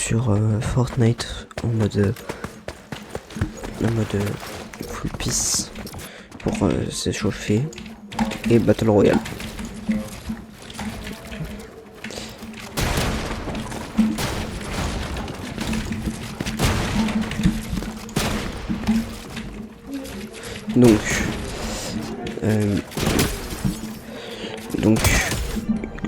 sur Fortnite en mode full peace pour s'échauffer et Battle Royale. Donc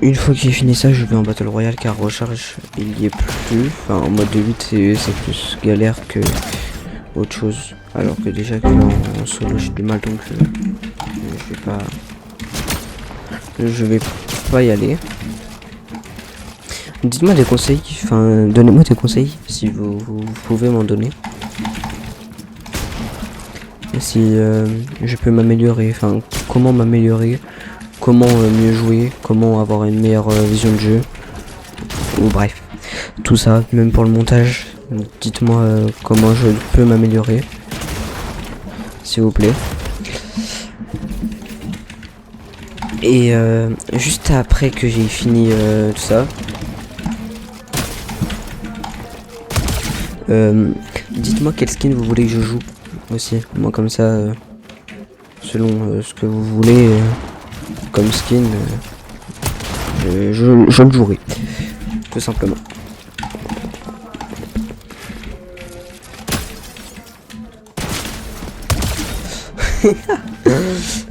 une fois que j'ai fini ça, je vais en Battle Royale car recharge il y est plus. Enfin en mode de 8 c'est plus galère que autre chose. Alors que déjà que en solo j'ai du mal, donc je vais pas y aller. Dites-moi des conseils, enfin donnez-moi des conseils si vous pouvez m'en donner. Si je peux m'améliorer, enfin comment m'améliorer, comment mieux jouer, comment avoir une meilleure vision de jeu, ou bref, tout ça, même pour le montage, dites-moi comment je peux m'améliorer, s'il vous plaît. Et juste après que j'ai fini tout ça, dites-moi quel skin vous voulez que je joue aussi. Moi comme ça, selon ce que vous voulez comme skin, je le jouerai, tout simplement.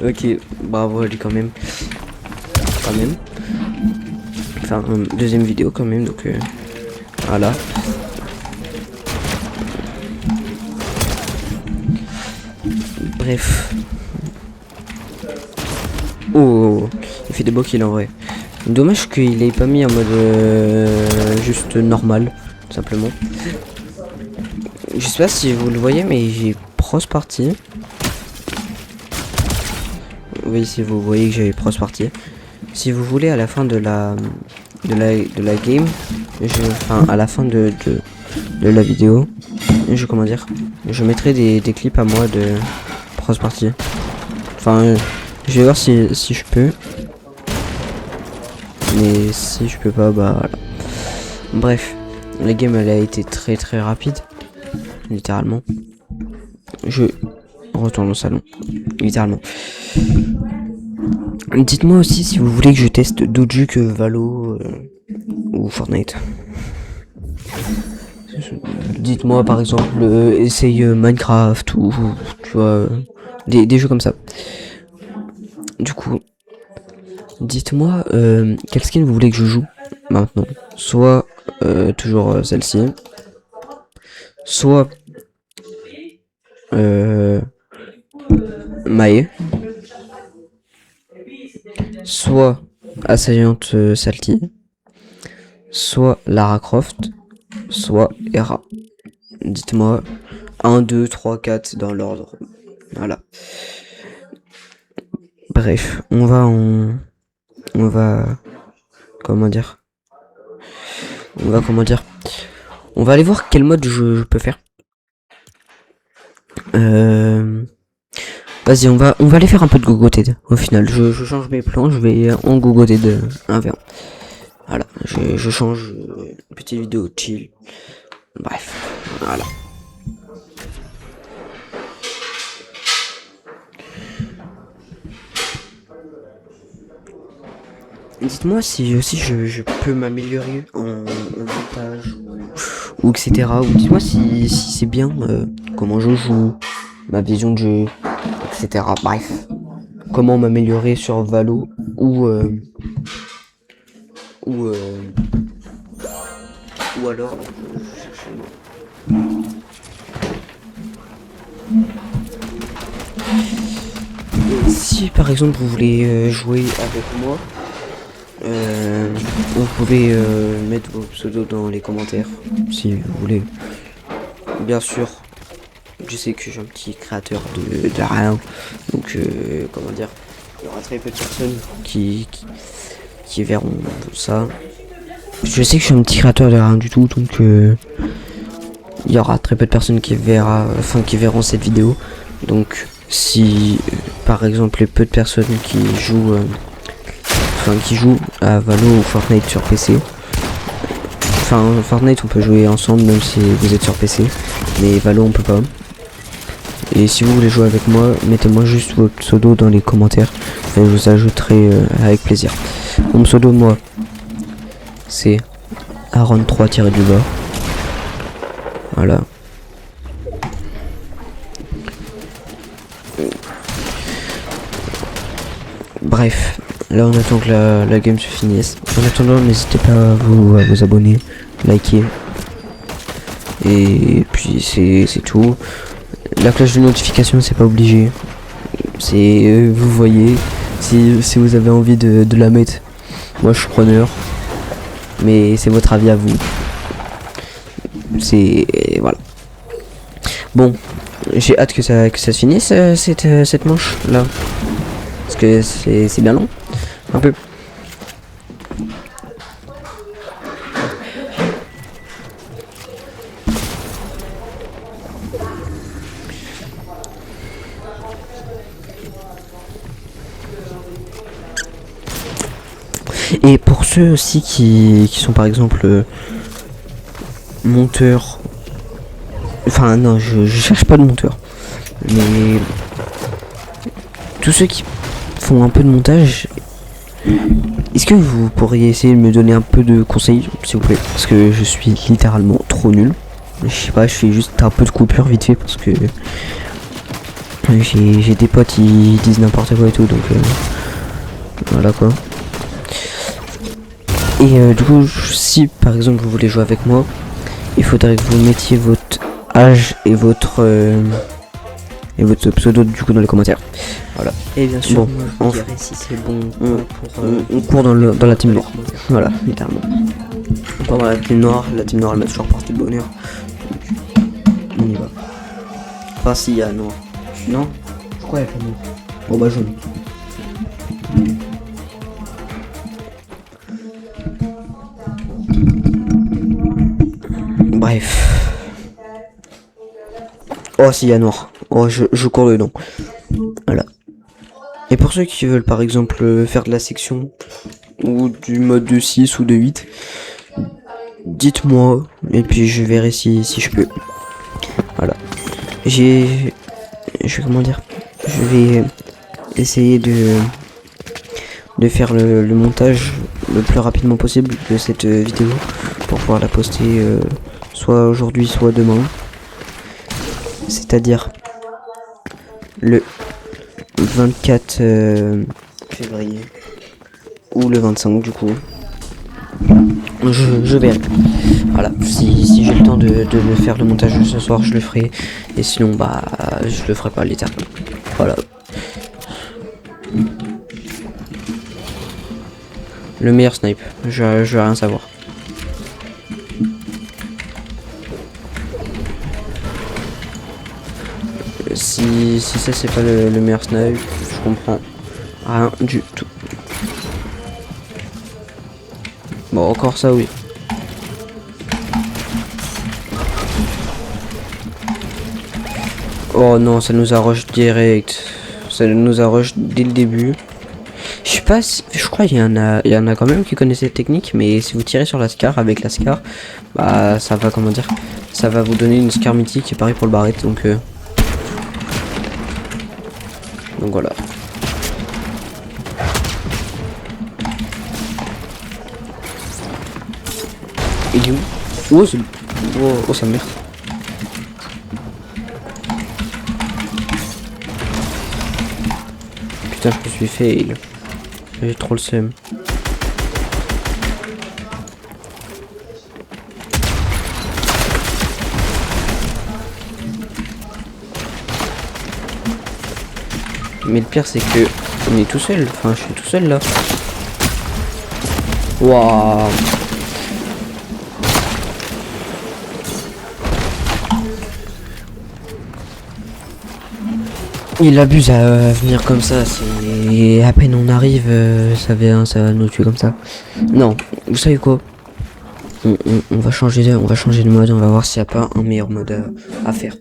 Ok, bravo à lui quand même. Enfin, deuxième vidéo quand même, donc voilà. Bref. Oh, il fait des beaux kills en vrai. Dommage qu'il ait pas mis en mode juste normal, tout simplement. Je sais pas si vous le voyez, mais j'ai pros party. Oui, si vous voyez que j'ai pros party. Si vous voulez, à la fin de la game, enfin à la fin de la vidéo, je mettrai des clips à moi de pros party. Enfin, je vais voir si je peux. Mais si je peux pas, bah voilà. Bref, la game elle a été très rapide. Littéralement. Je retourne au salon. Littéralement. Dites-moi aussi si vous voulez que je teste d'autres jeux que Valo ou Fortnite. Dites-moi par exemple, essaye Minecraft ou tu vois, des jeux comme ça. Du coup, dites-moi quel skin vous voulez que je joue maintenant. Soit toujours celle-ci, soit Mae, soit Assaillante Salty, soit Lara Croft, soit Hera. Dites-moi 1, 2, 3, 4 dans l'ordre. Voilà. Bref, on va comment dire, on va aller voir quel mode je peux faire. Vas-y, on va aller faire un peu de gogoted. Au final, je change mes plans, je vais en gogoted 1v1. Voilà, je change une petite vidéo chill. Bref, voilà. Dites-moi si aussi je peux m'améliorer en montage ou etc. Ou dites-moi si c'est bien comment je joue, ma vision de jeu, etc. Bref, comment m'améliorer sur Valo ou alors si par exemple vous voulez jouer avec moi, vous pouvez mettre vos pseudos dans les commentaires si vous voulez. Bien sûr, je sais que je suis un petit créateur de rien, donc comment dire, il y aura très peu de personnes qui verront ça. Je sais que je suis un petit créateur de rien du tout, donc il y aura très peu de personnes qui verront cette vidéo. Donc si par exemple les peu de personnes qui jouent à Valo ou Fortnite sur PC, enfin Fortnite on peut jouer ensemble même si vous êtes sur PC, mais Valo on peut pas. Et si vous voulez jouer avec moi, mettez-moi juste votre pseudo dans les commentaires et je vous ajouterai avec plaisir. Mon pseudo moi c'est Aaron3-du-bas. Voilà. Bref, là on attend que la game se finisse. En attendant, n'hésitez pas à vous abonner, liker. Et puis c'est tout. La cloche de notification c'est pas obligé. C'est vous voyez. Si vous avez envie de la mettre, moi je suis preneur. Mais c'est votre avis à vous. C'est voilà. Bon, j'ai hâte que ça se finisse cette manche là. Parce que c'est bien long. Un peu. Et pour ceux aussi qui sont par exemple monteurs. Enfin non, je cherche pas de monteur. Mais tous ceux qui font un peu de montage, est-ce que vous pourriez essayer de me donner un peu de conseils s'il vous plaît? Parce que je suis littéralement trop nul. Je sais pas, je fais juste un peu de coupure vite fait parce que j'ai des potes, ils disent n'importe quoi et tout, donc voilà quoi. Et du coup, si par exemple vous voulez jouer avec moi, il faudrait que vous mettiez votre âge et votre pseudo du coup dans les commentaires. Voilà. Et bien sûr, bon, moi, si c'est bon on court dans la team noire. Voilà, littéralement. On court dans la team noire elle m'a toujours porté de bonheur. On y va. Enfin si, il y a noir. Non, je crois qu'il y a pas noir. Bon bah jaune. Bref. Oh si, il y a noir. Oh je cours dedans. Voilà. Et pour ceux qui veulent par exemple faire de la section ou du mode de 6 ou de 8, dites-moi et puis je verrai si je peux. Voilà. Je vais essayer de faire le montage le plus rapidement possible de cette vidéo pour pouvoir la poster soit aujourd'hui soit demain. C'est-à-dire le 24 février ou le 25 du coup. Je verrai. Voilà, si j'ai le temps de faire le montage ce soir, je le ferai. Et sinon, bah, je le ferai pas littéralement. Voilà. Le meilleur snipe, je vais rien savoir. Si ça c'est pas le meilleur snipe, je comprends rien du tout. Bon, encore ça oui. Oh non, ça nous a rush direct. Ça nous a rush dès le début. Je sais pas si, je crois qu'il y en a quand même qui connaissent cette technique, mais si vous tirez sur la Scar avec la Scar, bah ça va, comment dire, ça va vous donner une Scar mythique et pareil pour le barrette, donc voilà. Il est où? Oh, oh sa mère. Putain, je me suis fail. J'ai trop le seum. Mais le pire c'est que on est tout seul. Enfin, je suis tout seul là. Waouh. Il abuse à venir comme ça, c'est à peine on arrive, ça va nous tuer comme ça. Non, vous savez quoi? On va changer de mode, on va voir s'il n'y a pas un meilleur mode à faire.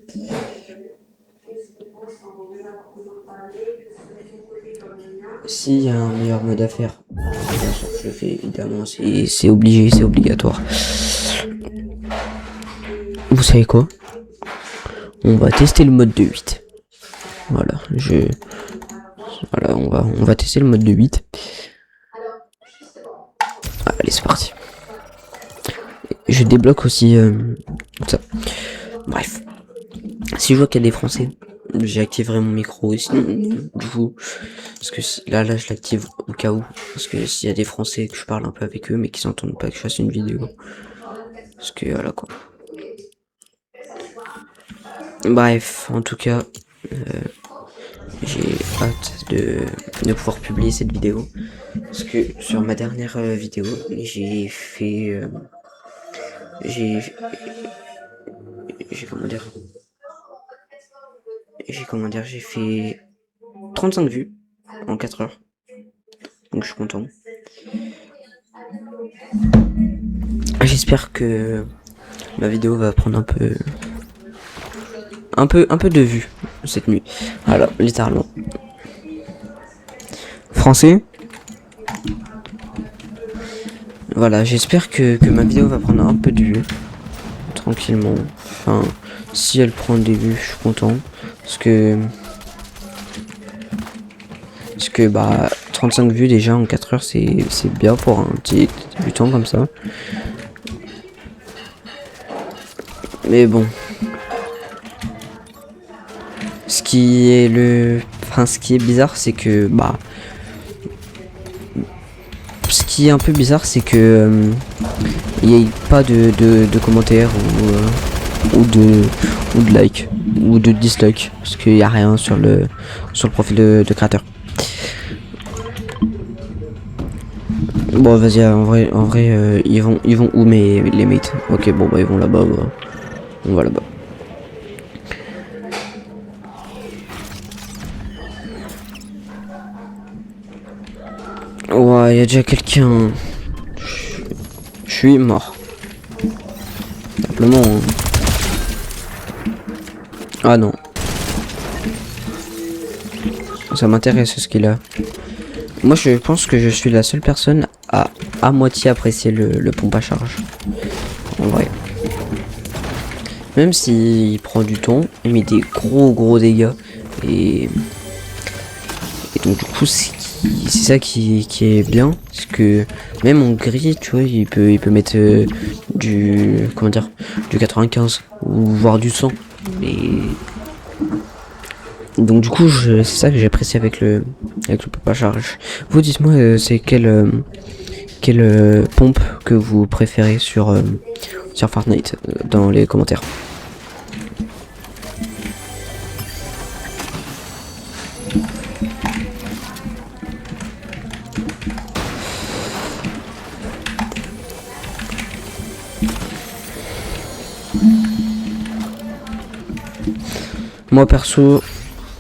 S'il y a un meilleur mode à faire, bien sûr je le fais évidemment, c'est obligé, c'est obligatoire. Vous savez quoi? On va tester le mode de 8. Voilà, voilà, on va tester le mode de 8. Allez, c'est parti. Je débloque aussi ça. Bref. Si je vois qu'il y a des Français, j'activerai mon micro aussi. Du coup, parce que là, je l'active au cas où. Parce que s'il y a des Français que je parle un peu avec eux, mais qui s'entendent pas que je fasse une vidéo. Parce que voilà quoi. Bref, en tout cas, j'ai hâte de pouvoir publier cette vidéo. Parce que sur ma dernière vidéo, j'ai fait... j'ai j'ai fait 35 vues en 4 heures. Donc je suis content. J'espère que ma vidéo va prendre un peu de vues cette nuit. Voilà, littéralement. Français. Voilà, j'espère que ma vidéo va prendre un peu de vues. Tranquillement. Enfin, si elle prend des vues, je suis content. Parce que bah 35 vues déjà en 4 heures, c'est bien pour un petit débutant comme ça. Mais bon. Ce qui est bizarre, c'est que bah ce qui est un peu bizarre, c'est que il n'y a pas de commentaires ou de like ou de dislike, parce qu'il n'y a rien sur le profil de créateur. Bon, vas-y, en vrai, ils vont où les mates? Ok, bon bah ils vont là-bas. Bah. On va là-bas. Ouais, il y a déjà quelqu'un. Je suis mort. Simplement. Hein. Ah non. Ça m'intéresse ce qu'il a. Moi je pense que je suis la seule personne à moitié apprécier le pompe à charge. En vrai. Même s'il prend du temps, il met des gros dégâts. Et donc du coup c'est ça qui est bien. Parce que même en gris, tu vois, il peut mettre du 95 ou voire du 100. Et donc du coup c'est ça que j'apprécie avec le pompe à charge. Vous dites-moi c'est quelle pompe que vous préférez sur Fortnite dans les commentaires. Moi perso,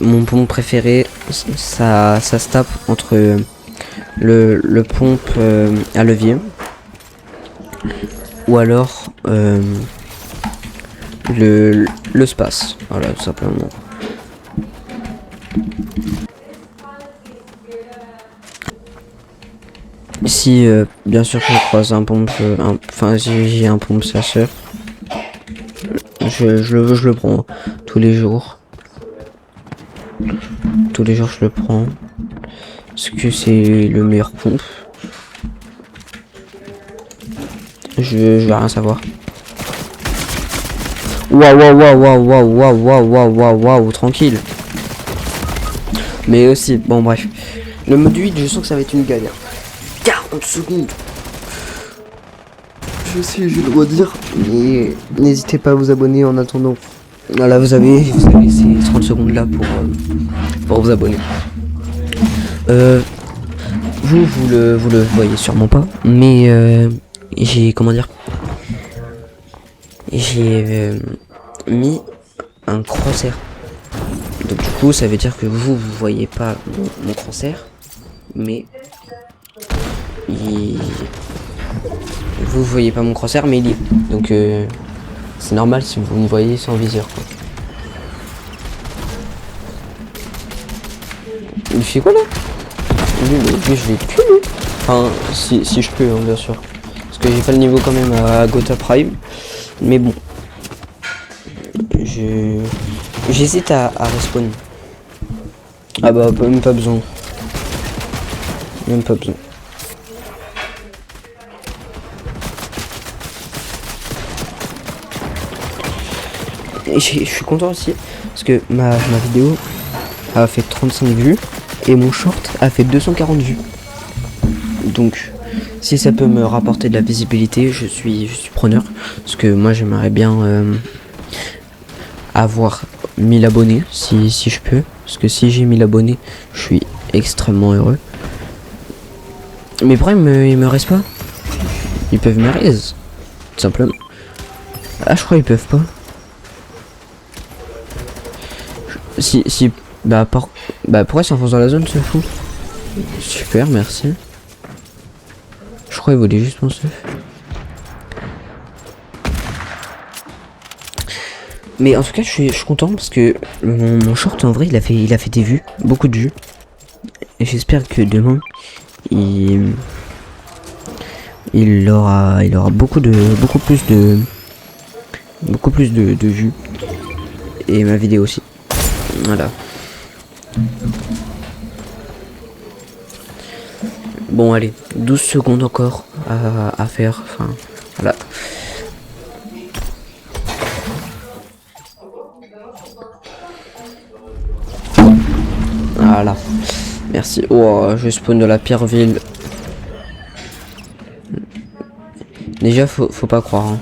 mon pompe préféré, ça se tape entre le pompe à levier ou alors le space. Voilà, tout simplement. Si bien sûr je croise un pompe, enfin si j'ai un pompe slasher, je le prends tous les jours. Tous les jours je le prends. Parce que c'est le meilleur pompe. Je vais rien savoir. Waouh, tranquille. Mais aussi, bon bref. Le mode 8, je sens que ça va être une galère. 40 secondes. Je sais, je vais le redire. Mais n'hésitez pas à vous abonner en attendant. Voilà, vous avez ces 30 secondes là pour vous abonner. Vous le voyez sûrement pas, mais j'ai mis un crosshair. Donc du coup ça veut dire que vous voyez pas mon crosshair, mais vous voyez pas mon crosshair, mais il est. Donc c'est normal si vous me voyez sans viseur quoi. Il fait quoi là? Lui je vais le tuer lui. Enfin si je peux hein, bien sûr. Parce que j'ai pas le niveau quand même à Gotha Prime. Mais bon. J'hésite à respawn. Ah bah même pas besoin. Même pas besoin. Et je suis content aussi. Parce que ma vidéo a fait 35 vues. Et mon short a fait 240 vues. Donc si ça peut me rapporter de la visibilité, je suis preneur. Parce que moi j'aimerais bien avoir 1000 abonnés si je peux. Parce que si j'ai 1000 abonnés, je suis extrêmement heureux. Mais pourquoi ils me restent pas? Ils peuvent me raise. Tout simplement. Ah je crois qu'ils peuvent pas. Si bah pourquoi il s'enfonce dans la zone ce fou? Super, merci. Je crois qu'il voulait juste mon stuff. Mais en tout cas je suis content parce que mon short en vrai il a fait des vues, beaucoup de vues. Et j'espère que demain il aura beaucoup plus de vues. Et ma vidéo aussi. Voilà. Bon allez, 12 secondes encore à faire. Enfin voilà. Voilà. Merci. Oh, je spawn de la pire ville. Déjà faut pas croire. Hein.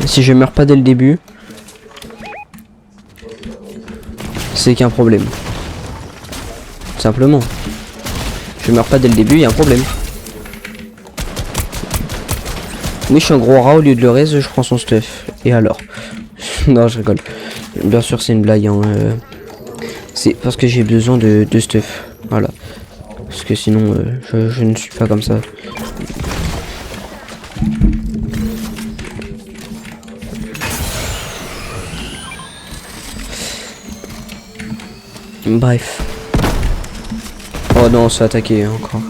Si je meurs pas dès le début, c'est qu'un problème. Simplement. Je meurs pas dès le début, il y a un problème. Oui, je suis un gros rat, au lieu de le raise, je prends son stuff. Et alors? Non, je rigole. Bien sûr, c'est une blague. Hein, c'est parce que j'ai besoin de stuff. Voilà. Parce que sinon, je ne suis pas comme ça. Bref. Oh non, on se fait attaquer hein, encore.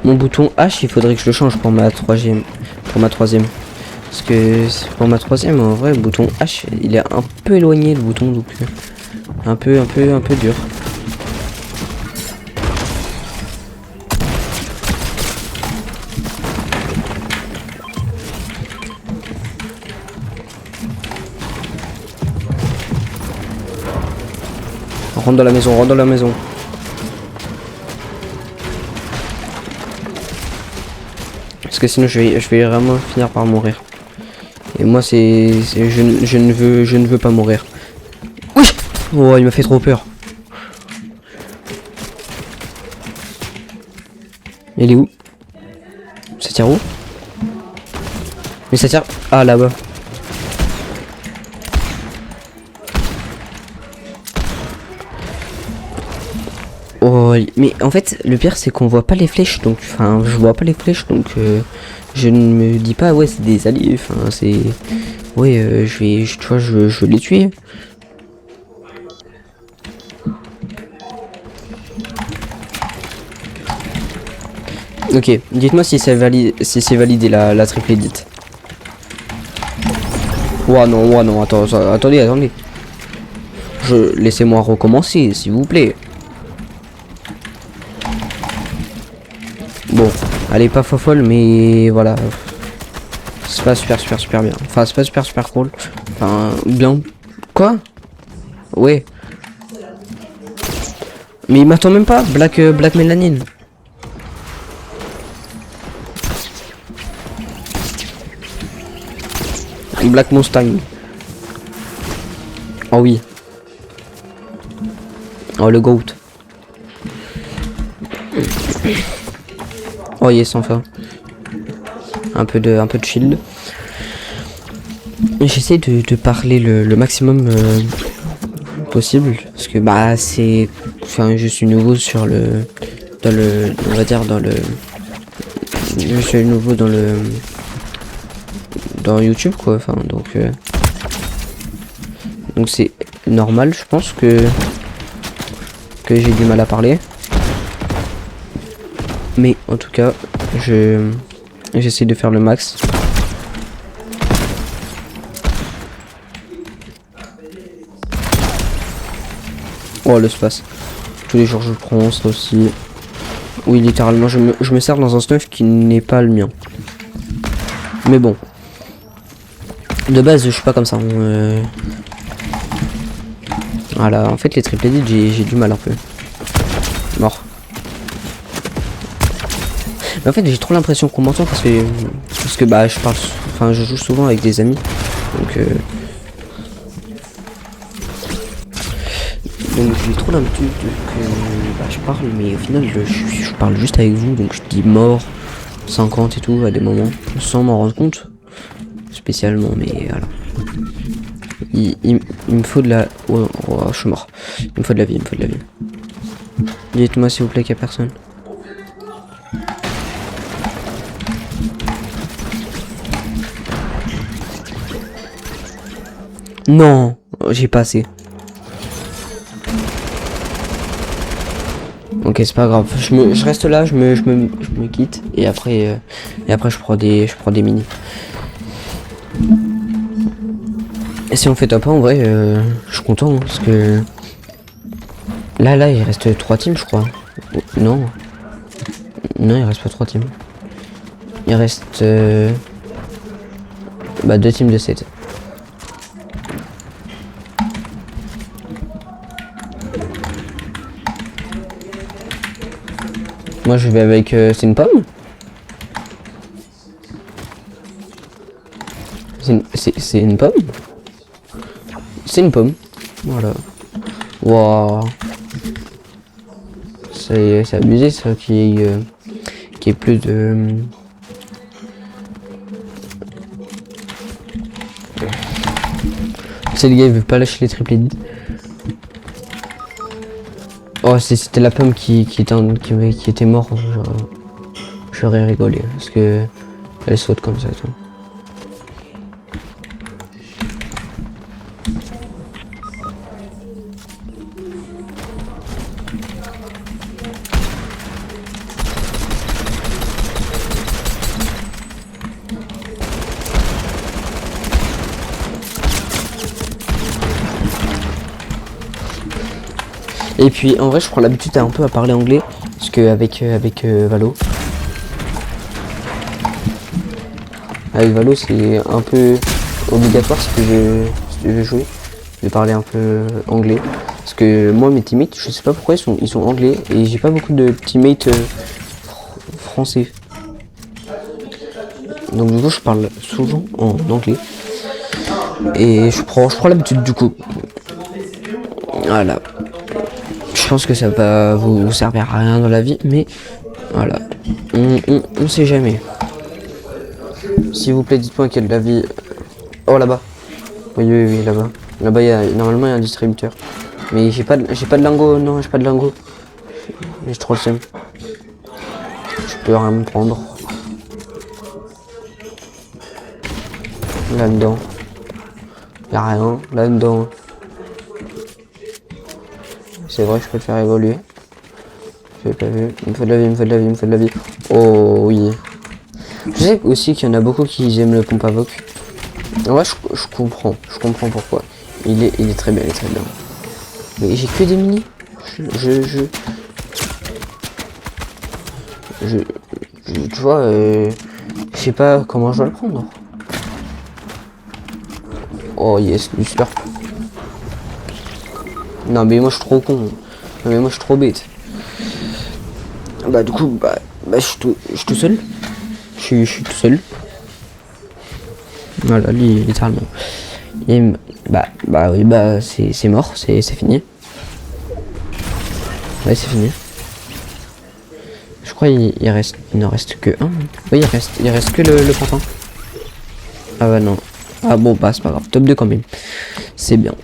Mon bouton H, il faudrait que je le change pour ma troisième. Parce que pour ma troisième, en vrai, le bouton H, il est un peu éloigné le bouton, donc un peu dur. Rentre dans la maison. Parce que sinon je vais vraiment finir par mourir. Et moi je ne veux pas mourir. Oui. Oh, il m'a fait trop peur. Il est où? Ça tire où? Mais ça tire... Ah là-bas. Oh, mais en fait, le pire c'est qu'on voit pas les flèches, donc enfin, je vois pas les flèches, donc je ne me dis pas ouais c'est des alliés, enfin c'est ouais tu vois je veux les tuer. Ok, dites-moi si c'est validé la triple edit. Ouah non, attendez. Laissez-moi recommencer, s'il vous plaît. Bon, elle est pas folle, mais voilà. C'est pas super bien. Enfin, c'est pas super cool. Enfin, bien. Quoi? Ouais. Mais il m'attend même pas, Black Mélanine. Black Mustang. Oh oui. Oh le goat. Oh yes, enfin. Un peu de shield. J'essaie de parler le maximum possible. Parce que bah c'est. Enfin je suis nouveau sur on va dire dans le je suis nouveau dans YouTube quoi, enfin donc c'est normal, je pense que j'ai du mal à parler, mais en tout cas j'essaie de faire le max. Oh l'espace, tous les jours je le prends, ça aussi. Oui, littéralement je me sers dans un stuff qui n'est pas le mien, mais bon, de base je suis pas comme ça. Voilà, en fait les triple edits j'ai du mal un peu. Mort. Mais en fait j'ai trop l'impression qu'on m'entend parce que bah je joue souvent avec des amis. Donc j'ai trop l'habitude que je parle, mais au final je parle juste avec vous, donc je dis mort 50 et tout à des moments sans m'en rendre compte spécialement, mais voilà. Il me faut de la... Oh, je suis mort. Il me faut de la vie, Dites-moi s'il vous plaît qu'il n'y a personne. Non, j'ai pas assez. Ok, c'est pas grave. Je reste là, je me quitte et après je prends des mini. Et si on fait top 1, en vrai, je suis content hein, parce que là il reste 3 teams, je crois. Non, il reste pas 3 teams. Il reste 2 teams de 7. Moi je vais avec... c'est une pomme? C'est une pomme? C'est une pomme. Voilà. Waouh. C'est abusé ça qui est plus de... C'est le gars il veut pas lâcher les triple edits. Oh c'était la pomme qui était morte. J'aurais rigolé parce que elle saute comme ça et tout. Et puis en vrai je prends l'habitude un peu à parler anglais parce que avec Valo. Avec Valo c'est un peu obligatoire si tu veux jouer, de parler un peu anglais. Parce que moi mes teammates, je sais pas pourquoi ils sont anglais et j'ai pas beaucoup de teammates français. Donc du coup je parle souvent en anglais. Et je prends l'habitude du coup. Voilà. Je pense que ça va vous servir à rien dans la vie, mais voilà. On sait jamais. S'il vous plaît, dites-moi qu'il y a de la vie. Oh là-bas. Oui, là-bas. Là-bas, normalement il y a un distributeur. Mais j'ai pas de lingot, non, j'ai pas de lingot. J'ai trop le seum. Je peux rien me prendre. Là-dedans. Y'a rien, là-dedans. C'est vrai que je peux le faire évoluer. J'ai pas vu. Il me faut de la vie. Oh oui. Je sais aussi qu'il y en a beaucoup qui aiment le pompe à voc. Ouais, je comprends pourquoi. Il est très bien, Mais j'ai que des mini. Tu vois, je sais pas comment je dois le prendre. Oh yes, du slurp. Non mais moi je suis trop con. Non mais moi je suis trop bête. Bah du coup je suis tout seul. Je suis tout seul. Voilà, littéralement. Et oui, c'est mort, c'est fini. Ouais, c'est fini. Je crois il ne reste que un. Oui, il reste que le pantin. Ah bah non. Ah bon, bah c'est pas grave. Top 2 quand même. C'est bien.